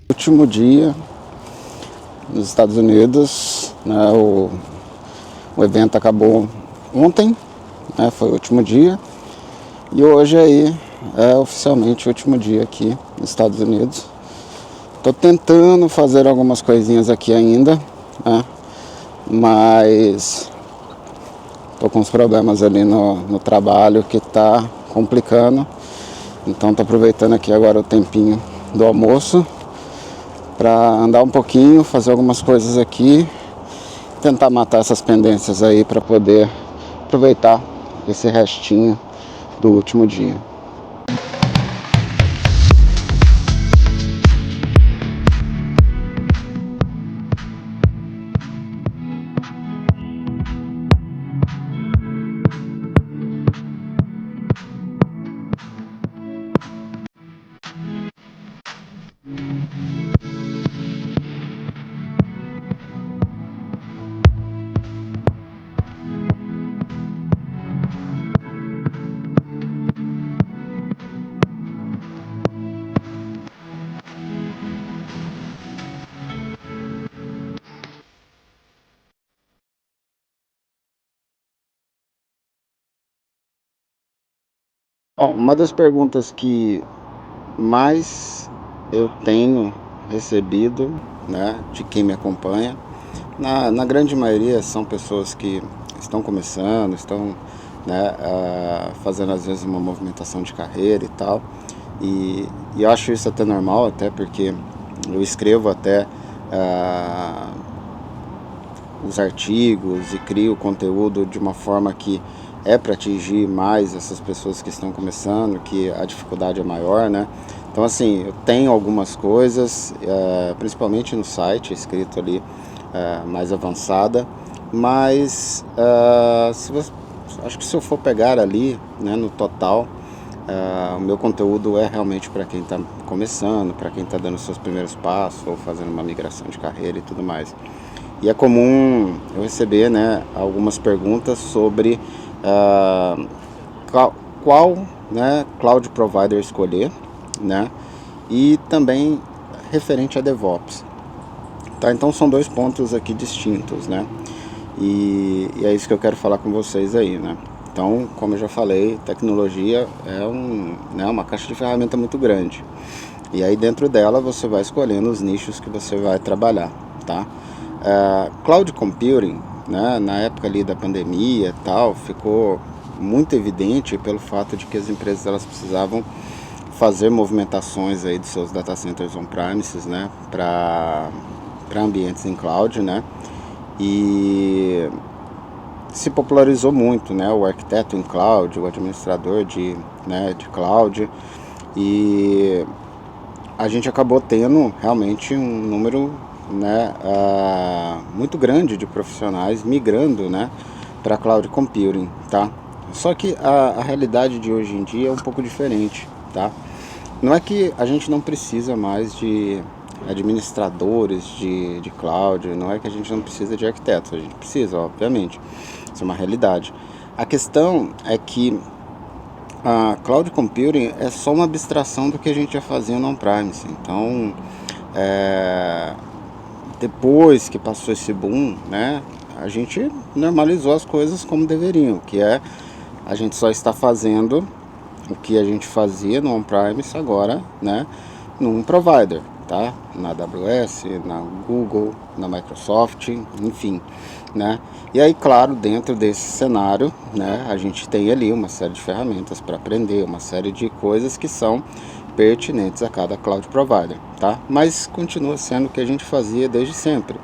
Último dia nos Estados Unidos, né, o evento acabou ontem, né, foi o último dia, e hoje aí é oficialmente o último dia aqui nos Estados Unidos. Estou tentando fazer algumas coisinhas aqui ainda, né, mas estou com uns problemas ali no trabalho que está complicando, então estou aproveitando aqui agora o tempinho do almoço para andar um pouquinho, fazer algumas coisas aqui, tentar matar essas pendências aí para poder aproveitar esse restinho do último dia. Bom, uma das perguntas que mais eu tenho recebido, né, de quem me acompanha, na grande maioria são pessoas que estão começando, estão, né, fazendo às vezes uma movimentação de carreira e tal, e eu acho isso até normal, até porque eu escrevo até os artigos e crio conteúdo de uma forma que é para atingir mais essas pessoas que estão começando, que a dificuldade é maior, né? Então assim, eu tenho algumas coisas, principalmente no site, escrito ali mais avançada, mas acho que se eu for pegar ali, né, no total, o meu conteúdo é realmente para quem está começando, para quem está dando seus primeiros passos ou fazendo uma migração de carreira e tudo mais. E é comum eu receber, né, algumas perguntas sobre qual, né, cloud provider escolher, né, e também referente a DevOps. Tá, então são dois pontos aqui distintos, né? E é isso que eu quero falar com vocês aí, né? Então, como eu já falei, tecnologia é né, uma caixa de ferramenta muito grande. E aí dentro dela você vai escolhendo os nichos que você vai trabalhar, tá? Cloud Computing, né, na época ali da pandemia e tal, ficou muito evidente pelo fato de que as empresas elas precisavam fazer movimentações aí dos seus data centers on-premises, né, para ambientes em cloud, né? E se popularizou muito, né, o arquiteto em cloud, o administrador de cloud, e a gente acabou tendo realmente um número, né, muito grande de profissionais migrando, né, para cloud computing, tá? Só que a realidade de hoje em dia é um pouco diferente, tá? Não é que a gente não precisa mais de administradores de cloud, não é que a gente não precisa de arquitetos, a gente precisa, obviamente, isso é uma realidade. A questão é que a cloud computing é só uma abstração do que a gente já fazia no on-premise. Então, depois que passou esse boom, né, a gente normalizou as coisas como deveriam, que é a gente só está fazendo o que a gente fazia no on-premise agora, né, num provider, tá? Na AWS, na Google, na Microsoft, enfim, né? E aí, claro, dentro desse cenário, né, a gente tem ali uma série de ferramentas para aprender, uma série de coisas que são pertinentes a cada cloud provider, tá? Mas continua sendo o que a gente fazia desde sempre,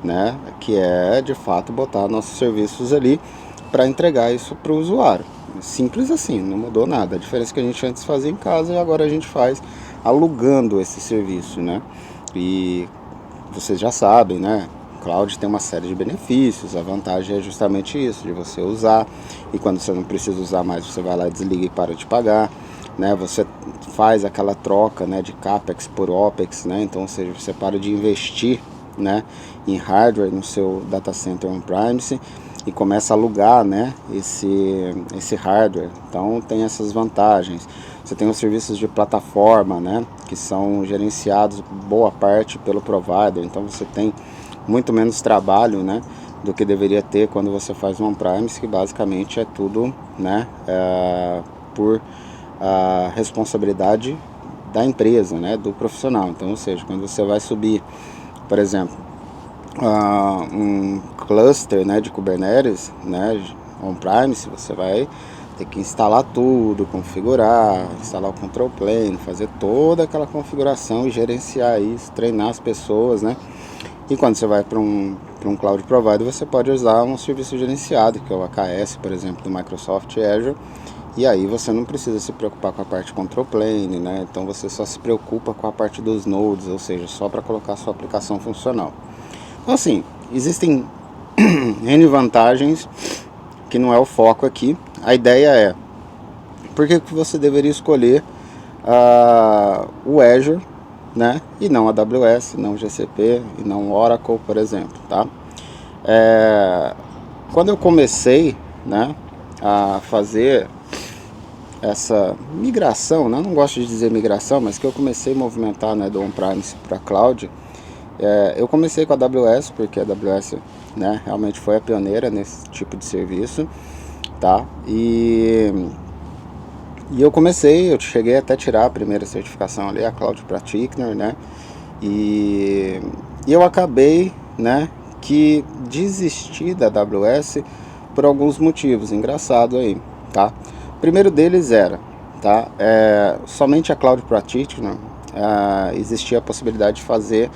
né? Que é, de fato, botar nossos serviços ali para entregar isso para o usuário. Simples assim, não mudou nada. A diferença é que a gente antes fazia em casa e agora a gente faz alugando esse serviço, né? E vocês já sabem, né? Cloud tem uma série de benefícios, a vantagem é justamente isso, de você usar, e quando você não precisa usar mais, você vai lá, desliga e para de pagar, né? Você faz aquela troca, né, de CAPEX por OPEX, né? Então, ou seja, você para de investir, né, em hardware no seu data center on-premise e começa a alugar, né, esse hardware. Então tem essas vantagens. Você tem os serviços de plataforma, né, que são gerenciados boa parte pelo provider. Então você tem muito menos trabalho, né, do que deveria ter quando você faz um on-premise, que basicamente é tudo, né, por responsabilidade da empresa, né, do profissional. Então, ou seja, quando você vai subir, por exemplo, um cluster, né, de Kubernetes, né, on-premise, você vai ter que instalar tudo, configurar, instalar o control plane, fazer toda aquela configuração e gerenciar isso, treinar as pessoas, né? E quando você vai para um cloud provider, você pode usar um serviço gerenciado, que é o AKS, por exemplo, do Microsoft Azure, e aí você não precisa se preocupar com a parte control plane, né? Então você só se preocupa com a parte dos nodes, ou seja, só para colocar a sua aplicação funcional. Então assim, existem N vantagens, que não é o foco aqui. A ideia é, por que você deveria escolher o Azure, né, e não a AWS, não GCP, e não Oracle, por exemplo, tá? Quando eu comecei, né, a fazer essa migração, né, não gosto de dizer migração, mas que eu comecei a movimentar, né, do on-premise para cloud, eu comecei com a AWS, porque a AWS, né, realmente foi a pioneira nesse tipo de serviço, tá? E eu cheguei até a tirar a primeira certificação ali, a Cloud Practitioner, né? E eu acabei, né, que desisti da AWS por alguns motivos, engraçado aí, tá? O primeiro deles era, tá, somente a Cloud Practitioner, existia a possibilidade de fazer,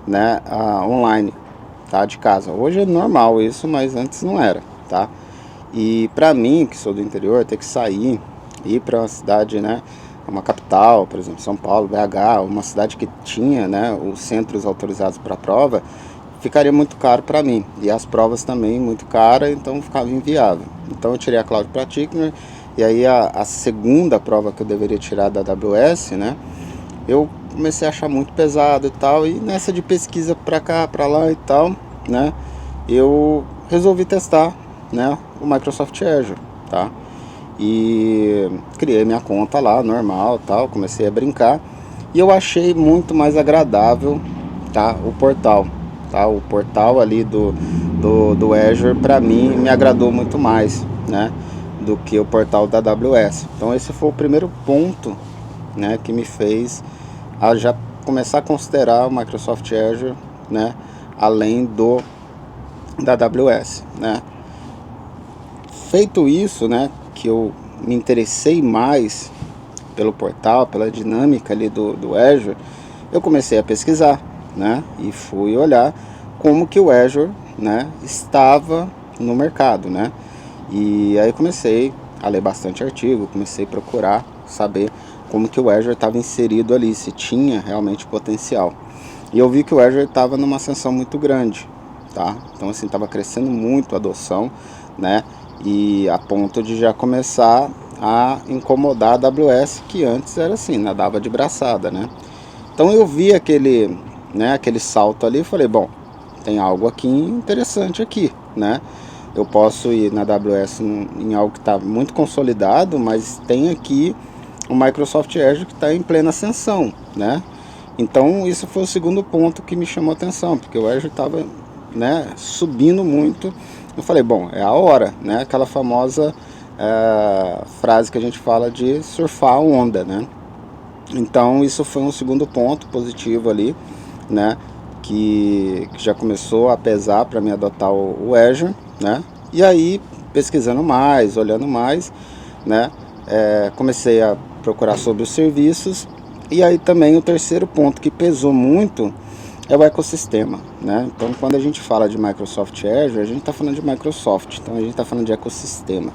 né, online, tá, de casa. Hoje é normal isso, mas antes não era, tá? E para mim, que sou do interior, ter que sair, ir para uma cidade, né, uma capital, por exemplo, São Paulo, BH, uma cidade que tinha, né, os centros autorizados para prova, ficaria muito caro para mim. E as provas também muito caras, então ficava inviável. Então eu tirei a Cloud Practitioner, e aí a segunda prova que eu deveria tirar da AWS, né, eu comecei a achar muito pesado e tal, e nessa de pesquisa para cá, para lá e tal, né, eu resolvi testar, né, o Microsoft Azure, tá? E criei minha conta lá, normal, tal, comecei a brincar, e eu achei muito mais agradável, tá, o portal, tá? O portal ali do Azure, para mim, me agradou muito mais, né, do que o portal da AWS. Então esse foi o primeiro ponto, né, que me fez a já começar a considerar o Microsoft Azure, né, além da AWS, né. Feito isso, né, que eu me interessei mais pelo portal, pela dinâmica ali do Azure, eu comecei a pesquisar, né, e fui olhar como que o Azure, né, estava no mercado, né, e aí comecei a ler bastante artigo, comecei a procurar saber como que o Azure estava inserido ali, se tinha realmente potencial. E eu vi que o Azure estava numa ascensão muito grande, tá? Então assim, estava crescendo muito a adoção, né? E a ponto de já começar a incomodar a AWS, que antes era assim, nadava de braçada, né? Então eu vi aquele, né, aquele salto ali e falei, bom, tem algo aqui interessante aqui, né? Eu posso ir na AWS em algo que está muito consolidado, mas tem aqui o Microsoft Azure que está em plena ascensão, né? Então isso foi o segundo ponto que me chamou a atenção, porque o Azure estava, né, subindo muito. Eu falei, bom, é a hora, né? Aquela famosa frase que a gente fala de surfar a onda, né? Então isso foi um segundo ponto positivo ali, né? Que já começou a pesar para mim adotar o Azure, né? E aí, pesquisando mais, olhando mais, né? Comecei a procurar sobre os serviços. E aí também o terceiro ponto que pesou muito é o ecossistema, né? Então quando a gente fala de Microsoft Azure, a gente está falando de Microsoft, então a gente está falando de ecossistema.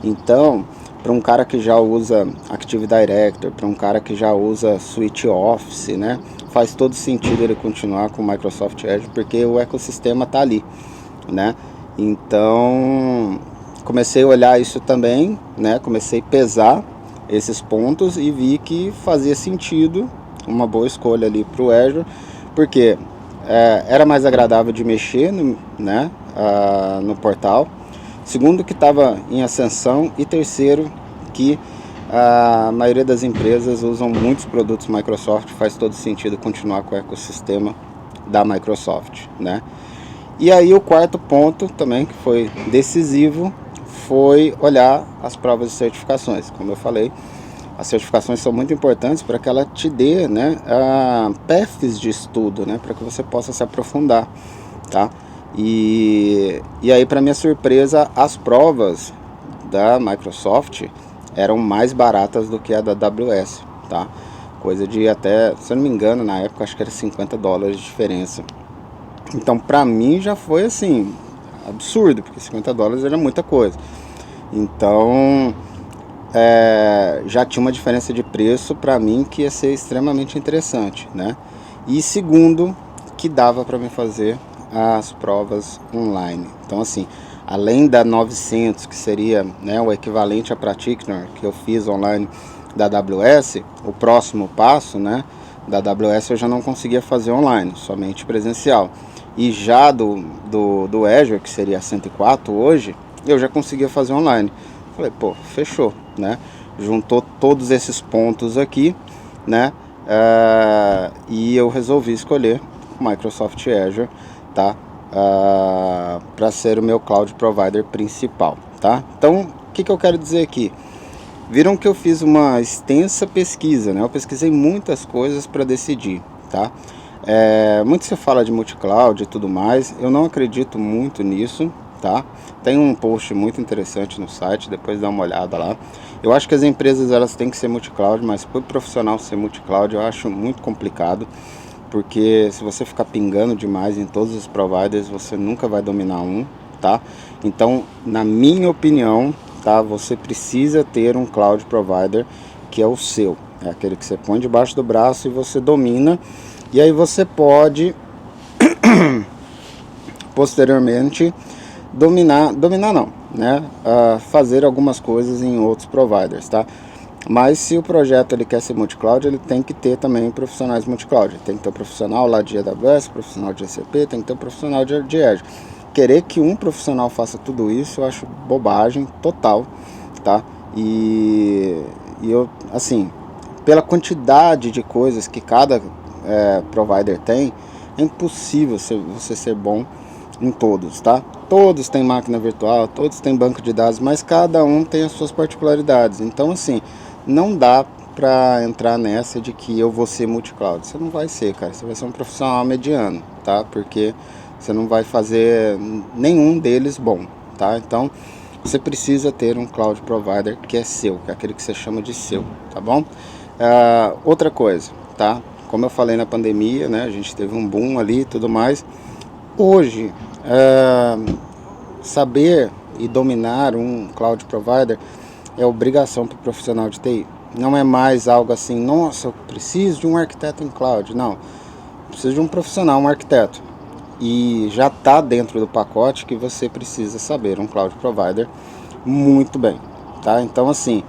Então, para um cara que já usa Active Directory, para um cara que já usa Suite Office, né, faz todo sentido ele continuar com o Microsoft Azure, porque o ecossistema está ali, né? Então, comecei a olhar isso também, né? Comecei a pesar esses pontos e vi que fazia sentido, uma boa escolha ali para o Azure, porque era mais agradável de mexer no portal. Segundo, que estava em ascensão. E terceiro, que a maioria das empresas usam muitos produtos Microsoft, faz todo sentido continuar com o ecossistema da Microsoft, né? E aí o quarto ponto também, que foi decisivo, foi olhar as provas de certificações. Como eu falei, as certificações são muito importantes para que ela te dê, né, paths de estudo, né, para que você possa se aprofundar, tá? E aí, para minha surpresa, as provas da Microsoft eram mais baratas do que a da AWS, tá? Coisa de até, se eu não me engano, na época acho que era $50 de diferença. Então, para mim já foi assim, absurdo, porque $50 era muita coisa. Então, já tinha uma diferença de preço para mim que ia ser extremamente interessante, né? E segundo, que dava para mim fazer as provas online. Então assim, além da 900, que seria, né, o equivalente a Practitioner que eu fiz online da AWS, o próximo passo, né, da AWS eu já não conseguia fazer online, somente presencial. E já do Azure, que seria 104 hoje, eu já conseguia fazer online. Falei, pô, fechou, né? Juntou todos esses pontos aqui, né? E eu resolvi escolher o Microsoft Azure, tá? Para ser o meu cloud provider principal, tá? Então, o que eu quero dizer aqui? Viram que eu fiz uma extensa pesquisa, né? Eu pesquisei muitas coisas para decidir, tá? Muito se fala de multi-cloud e tudo mais, eu não acredito muito nisso, tá? Tem um post muito interessante no site, depois dá uma olhada lá. Eu acho que as empresas elas têm que ser multi-cloud, mas para o profissional ser multi-cloud eu acho muito complicado, porque se você ficar pingando demais em todos os providers, você nunca vai dominar um, tá? Então, na minha opinião, tá, você precisa ter um cloud provider que é o seu, é aquele que você põe debaixo do braço e você domina, e aí você pode posteriormente dominar não, né, fazer algumas coisas em outros providers, tá? Mas se o projeto ele quer ser multi-cloud, ele tem que ter também profissionais multi-cloud. Tem que ter um profissional lá de AWS, profissional de GCP, tem que ter um profissional de Azure. Querer que um profissional faça tudo isso, eu acho bobagem total, tá? E eu, assim, pela quantidade de coisas que cada provider tem, é impossível você ser bom em todos, tá? Todos têm máquina virtual, todos têm banco de dados, mas cada um tem as suas particularidades. Então, assim, não dá pra entrar nessa de que eu vou ser multi-cloud. Você não vai ser, cara. Você vai ser um profissional mediano, tá? Porque você não vai fazer nenhum deles bom, tá? Então, você precisa ter um cloud provider que é seu, que é aquele que você chama de seu, tá bom? Outra coisa, tá? Como eu falei na pandemia, né? A gente teve um boom ali e tudo mais. Hoje, saber e dominar um cloud provider é obrigação para o profissional de TI. Não é mais algo assim, nossa, eu preciso de um arquiteto em cloud. Não, preciso de um profissional, um arquiteto. E já está dentro do pacote que você precisa saber um cloud provider muito bem, tá? Então, assim,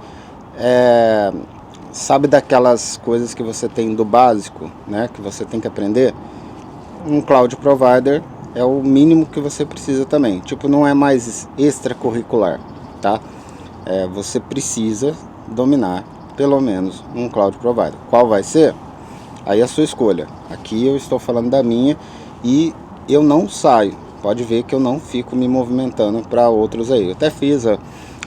sabe daquelas coisas que você tem do básico, né, que você tem que aprender? Um cloud provider é o mínimo que você precisa também. Tipo, não é mais extracurricular, tá? Você precisa dominar pelo menos um cloud provider. Qual vai ser? Aí é a sua escolha. Aqui eu estou falando da minha e eu não saio. Pode ver que eu não fico me movimentando para outros aí. Eu até fiz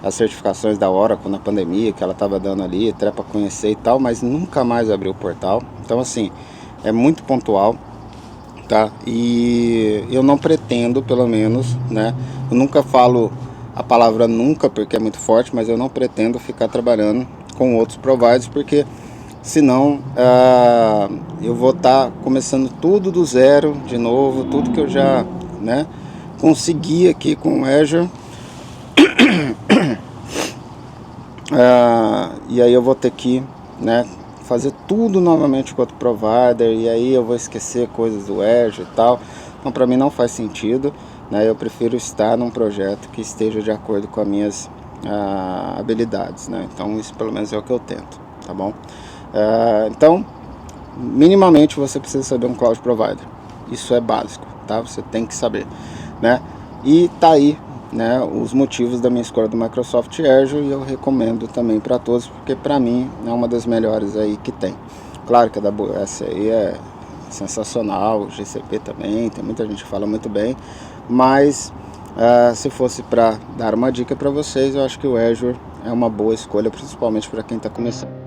as certificações da Oracle na pandemia, que ela estava dando ali, até para conhecer e tal, mas nunca mais abri o portal. Então, assim, é muito pontual, tá? E eu não pretendo, pelo menos, né? Eu nunca falo a palavra nunca, porque é muito forte, mas eu não pretendo ficar trabalhando com outros providers, porque senão eu vou estar começando tudo do zero de novo, tudo que eu já, né, consegui aqui com o Azure. E aí eu vou ter que, né, fazer tudo novamente com outro provider, e aí eu vou esquecer coisas do Azure e tal. Então, para mim não faz sentido, né? Eu prefiro estar num projeto que esteja de acordo com as minhas habilidades, né? Então isso pelo menos é o que eu tento, tá bom? Então, minimamente você precisa saber um cloud provider. Isso é básico, tá? Você tem que saber, né? E tá aí, né, os motivos da minha escolha do Microsoft Azure, e eu recomendo também para todos, porque para mim é uma das melhores aí que tem. Claro que a AWS aí é sensacional, o GCP também, tem muita gente que fala muito bem, mas se fosse para dar uma dica para vocês, eu acho que o Azure é uma boa escolha, principalmente para quem está começando.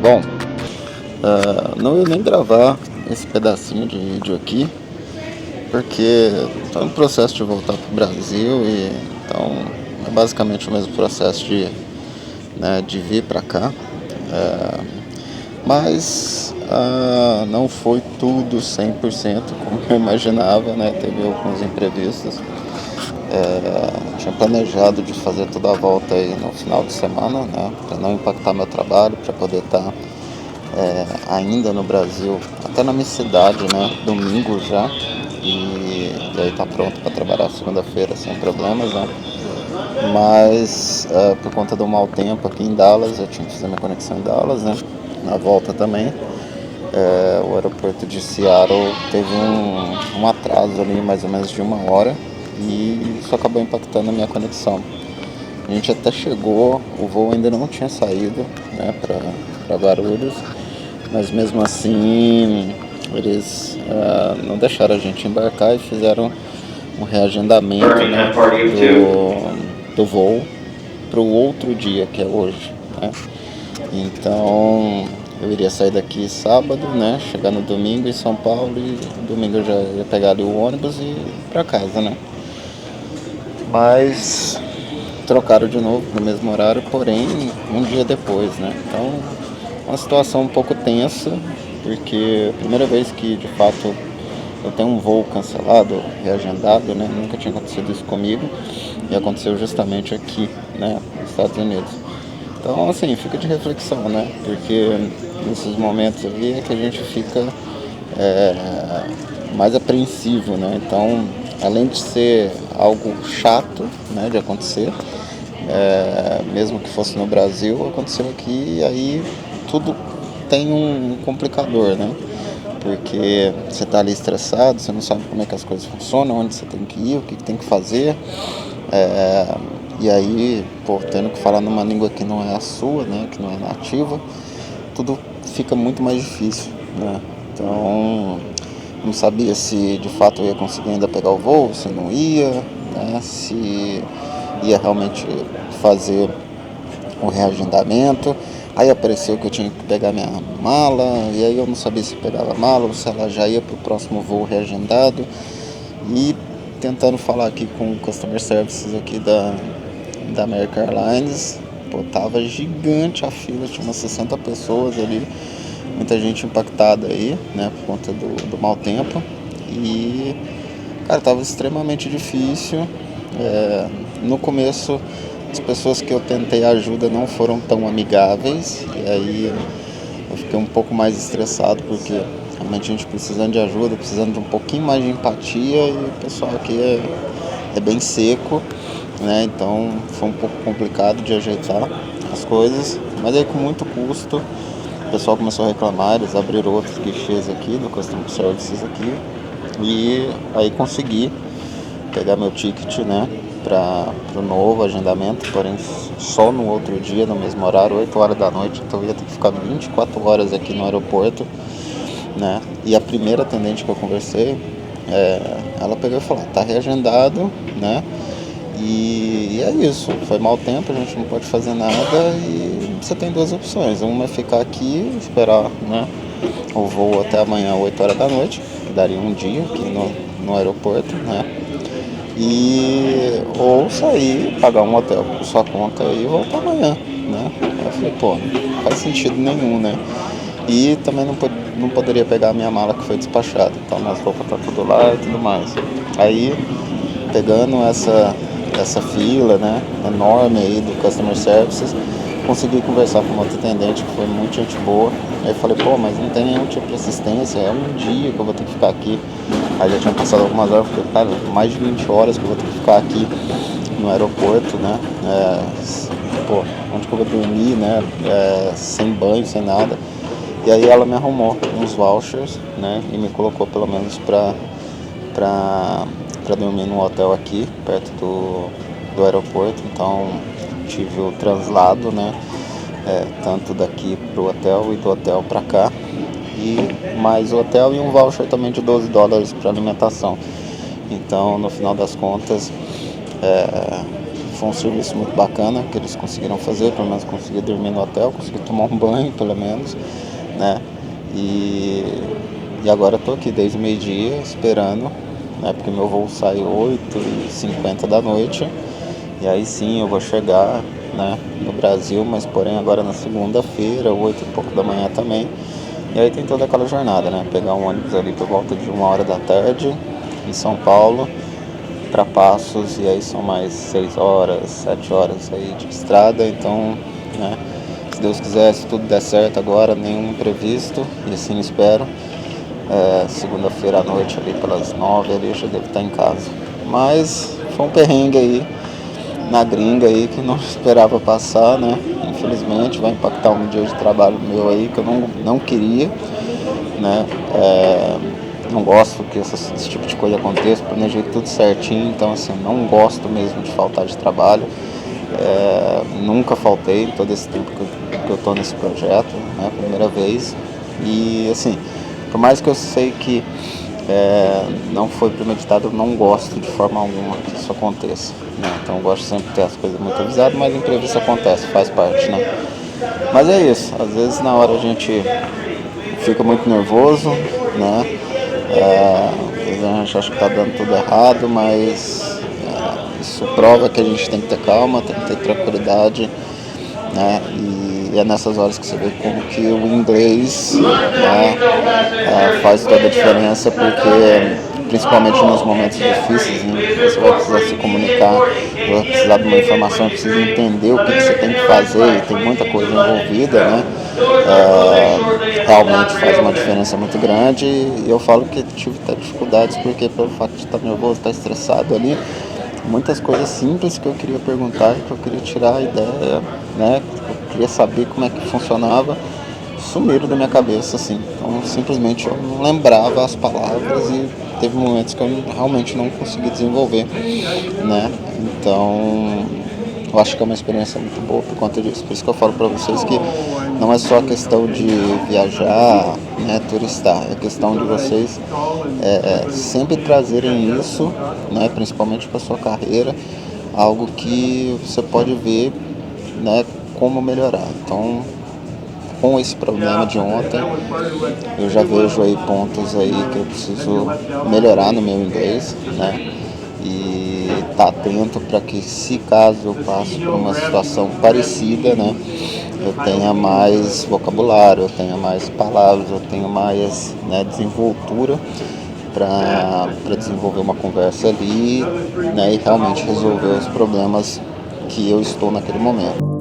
Bom, não ia nem gravar esse pedacinho de vídeo aqui, porque estou no processo de voltar para o Brasil e então é basicamente o mesmo processo de vir para cá. Mas não foi tudo 100% como eu imaginava, né? Teve alguns imprevistos. Tinha planejado de fazer toda a volta aí no final de semana, né? Para não impactar meu trabalho, para poder estar ainda no Brasil, até na minha cidade, né? Domingo já. E aí tá pronto para trabalhar segunda-feira sem problemas, né? Mas por conta do mau tempo aqui em Dallas, eu tinha que fazer minha conexão em Dallas, né? Na volta também. O aeroporto de Seattle teve um atraso ali, mais ou menos de 1 hora, e isso acabou impactando a minha conexão. A gente até chegou, o voo ainda não tinha saído, né, para Guarulhos, mas mesmo assim eles não deixaram a gente embarcar e fizeram um reagendamento, né, do voo para o outro dia, que é hoje, né? Então eu iria sair daqui sábado, né? Chegar no domingo em São Paulo e domingo eu já ia pegar ali o ônibus e ir pra casa, né? Mas trocaram de novo no mesmo horário, porém um dia depois, né? Então uma situação um pouco tensa, porque é a primeira vez que de fato eu tenho um voo cancelado, reagendado, né? Nunca tinha acontecido isso comigo e aconteceu justamente aqui, né? Nos Estados Unidos. Então, assim, fica de reflexão, né? Porque nesses momentos aí é que a gente fica mais apreensivo, né? Então, além de ser algo chato, né, de acontecer, mesmo que fosse no Brasil, aconteceu aqui e aí tudo tem um complicador, né? Porque você tá ali estressado, você não sabe como é que as coisas funcionam, onde você tem que ir, o que tem que fazer. E aí, tendo que falar numa língua que não é a sua, né, que não é nativa, tudo fica muito mais difícil, né? Então, não sabia se de fato eu ia conseguir ainda pegar o voo, se não ia, né, se ia realmente fazer o reagendamento. Aí apareceu que eu tinha que pegar minha mala, e aí eu não sabia se pegava a mala ou se ela já ia para o próximo voo reagendado. E tentando falar aqui com o Customer Services aqui da American Airlines, tava gigante a fila, tinha umas 60 pessoas ali, muita gente impactada aí, né, por conta do mau tempo. E, cara, tava extremamente difícil. No começo, as pessoas que eu tentei ajuda não foram tão amigáveis, e aí eu fiquei um pouco mais estressado, porque realmente a gente precisando de ajuda, precisando de um pouquinho mais de empatia, e o pessoal aqui é bem seco, né? Então foi um pouco complicado de ajeitar as coisas, mas aí com muito custo o pessoal começou a reclamar, eles abriram outros guichês aqui do Customer Services aqui, e aí consegui pegar meu ticket, né, para o novo agendamento, porém só no outro dia, no mesmo horário, 8 horas da noite, então eu ia ter que ficar 24 horas aqui no aeroporto, né? E a primeira atendente que eu conversei, ela pegou e falou, tá reagendado, né? E é isso, foi mau tempo, a gente não pode fazer nada e você tem duas opções. Uma é ficar aqui, esperar, né, o voo até amanhã, 8 horas da noite, que daria um dia aqui no aeroporto, né? Ou sair, pagar um hotel por sua conta e voltar amanhã, né? Aí eu falei, não faz sentido nenhum, né? E também não poderia pegar a minha mala que foi despachada, então minhas roupas tá tudo lá e tudo mais. Aí, pegando essa fila, né, enorme aí do Customer Services, consegui conversar com uma outra atendente que foi muito gente boa. Aí falei, mas não tem nenhum tipo de assistência, é um dia que eu vou ter que ficar aqui. Aí já tinha passado algumas horas, falei, cara, mais de 20 horas que eu vou ter que ficar aqui no aeroporto, né? Onde que eu vou dormir, né? Sem banho, sem nada. E aí ela me arrumou uns vouchers, né? E me colocou pelo menos pra dormir num hotel aqui, perto do aeroporto. Então tive o translado, né? Tanto daqui pro hotel e do hotel pra cá. E mais o hotel e um voucher também de $12 para alimentação. Então, no final das contas, foi um serviço muito bacana que eles conseguiram fazer, pelo menos consegui dormir no hotel, consegui tomar um banho, pelo menos, né? E agora estou aqui desde o meio-dia esperando, né? Porque meu voo sai 8h50 da noite, e aí sim eu vou chegar, né, no Brasil, mas porém agora na segunda-feira, 8 e pouco da manhã também. E aí tem toda aquela jornada, né? Pegar um ônibus ali por volta de 1h da tarde em São Paulo para Passos, e aí são mais 6 horas, 7 horas aí de estrada. Então, né, se Deus quiser, se tudo der certo agora, nenhum imprevisto, e assim espero, segunda-feira à noite ali pelas 9 ali eu já devo estar em casa. Mas foi um perrengue aí na gringa aí que não esperava passar, né? Infelizmente vai impactar um dia de trabalho meu aí que eu não queria, né? Não gosto que esse tipo de coisa aconteça, planejei tudo certinho, então assim, não gosto mesmo de faltar de trabalho. Nunca faltei em todo esse tempo que eu tô nesse projeto, né? Primeira vez. E assim, por mais que eu sei que não foi premeditado, eu não gosto de forma alguma que isso aconteça, né? Então eu gosto sempre de ter as coisas muito avisadas, mas imprevisto acontece, faz parte, né? Mas é isso, às vezes na hora a gente fica muito nervoso, né? Às vezes a gente acha que tá dando tudo errado, mas isso prova que a gente tem que ter calma, tem que ter tranquilidade, né? E é nessas horas que você vê como que o inglês, né, faz toda a diferença, porque principalmente nos momentos difíceis, né, você vai precisar se comunicar, vai precisar de uma informação, precisa entender o que você tem que fazer, e tem muita coisa envolvida, né? Realmente faz uma diferença muito grande, e eu falo que tive até dificuldades porque pelo fato de estar nervoso, estar estressado ali, muitas coisas simples que eu queria perguntar, que eu queria tirar a ideia, né? Eu queria saber como é que funcionava, sumiram da minha cabeça, assim. Então, simplesmente eu não lembrava as palavras e teve momentos que eu realmente não consegui desenvolver, né? Então, eu acho que é uma experiência muito boa por conta disso. Por isso que eu falo para vocês que não é só a questão de viajar, né, turistar, é questão de vocês sempre trazerem isso, né, principalmente para sua carreira, algo que você pode ver, né, como melhorar. Então, com esse problema de ontem, eu já vejo aí pontos aí que eu preciso melhorar no meu inglês, né? E tá atento para que, se caso eu passe por uma situação parecida, né, eu tenha mais vocabulário, eu tenha mais palavras, eu tenha mais, né, desenvoltura para desenvolver uma conversa ali, né, e realmente resolver os problemas que eu estou naquele momento.